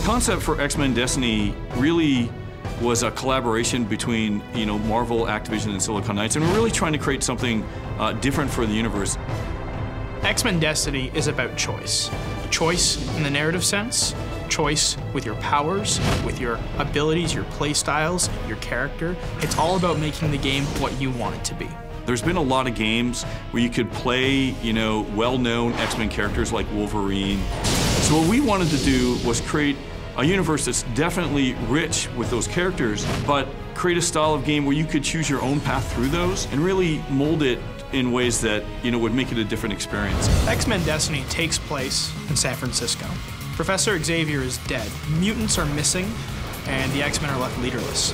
concept for X-Men Destiny really was a collaboration between, Marvel, Activision, and Silicon Knights, and we're really trying to create something different for the universe. X-Men Destiny is about choice. Choice in the narrative sense, choice with your powers, with your abilities, your play styles, your character. It's all about making the game what you want it to be. There's been a lot of games where you could play, well-known X-Men characters like Wolverine. So what we wanted to do was create a universe that's definitely rich with those characters, but create a style of game where you could choose your own path through those and really mold it in ways that, would make it a different experience. X-Men Destiny takes place in San Francisco. Professor Xavier is dead. Mutants are missing, and the X-Men are left leaderless.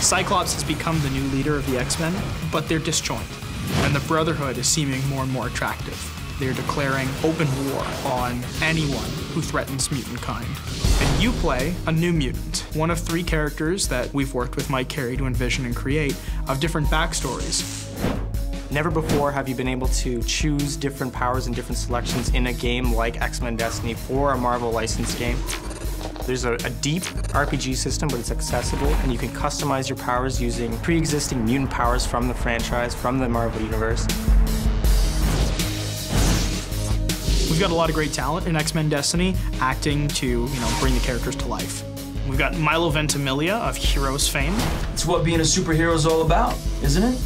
Cyclops has become the new leader of the X-Men, but they're disjointed, and the Brotherhood is seeming more and more attractive. They're declaring open war on anyone who threatens mutant kind. And you play a new mutant, one of 3 characters that we've worked with Mike Carey to envision and create, of different backstories. Never before have you been able to choose different powers and different selections in a game like X-Men Destiny for a Marvel licensed game. There's a deep RPG system, but it's accessible, and you can customize your powers using pre-existing mutant powers from the franchise, from the Marvel Universe. We've got a lot of great talent in X-Men Destiny, acting to, bring the characters to life. We've got Milo Ventimiglia of Heroes fame. It's what being a superhero is all about, isn't it?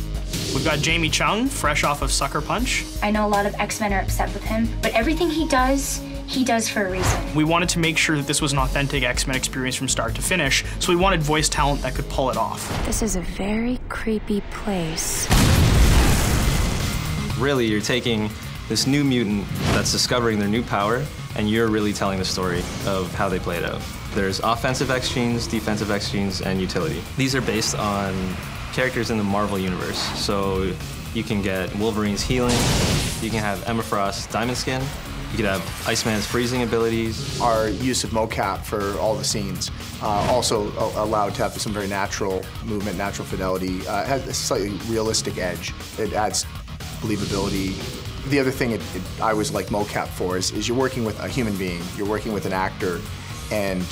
We've got Jamie Chung, fresh off of Sucker Punch. I know a lot of X-Men are upset with him, but everything he does for a reason. We wanted to make sure that this was an authentic X-Men experience from start to finish, so we wanted voice talent that could pull it off. This is a very creepy place. Really, you're taking this new mutant that's discovering their new power, and you're really telling the story of how they play it out. There's offensive X genes, defensive X genes, and utility. These are based on characters in the Marvel Universe. So you can get Wolverine's healing, you can have Emma Frost's diamond skin, you could have Iceman's freezing abilities. Our use of mocap for all the scenes also allowed to have some very natural movement, natural fidelity. Has a slightly realistic edge. It adds believability. The other thing I always like mocap for is you're working with a human being, you're working with an actor, and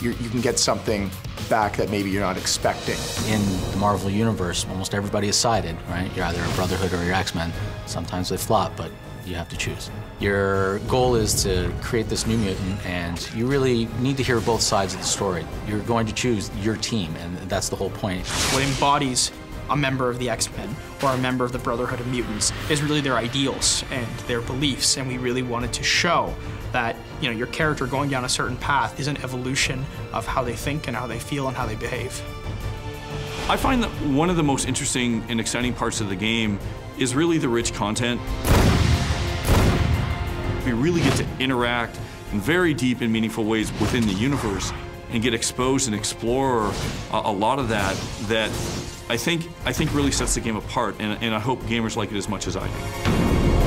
you can get something back that maybe you're not expecting. In the Marvel Universe, almost everybody is sided, right? You're either a Brotherhood or you're X-Men. Sometimes they flop, but you have to choose. Your goal is to create this new mutant, and you really need to hear both sides of the story. You're going to choose your team, and that's the whole point. What embodies a member of the X-Men or a member of the Brotherhood of Mutants is really their ideals and their beliefs, and we really wanted to show that your character going down a certain path is an evolution of how they think and how they feel and how they behave. I find that one of the most interesting and exciting parts of the game is really the rich content. We really get to interact in very deep and meaningful ways within the universe and get exposed and explore a lot of that I think really sets the game apart, and I hope gamers like it as much as I do.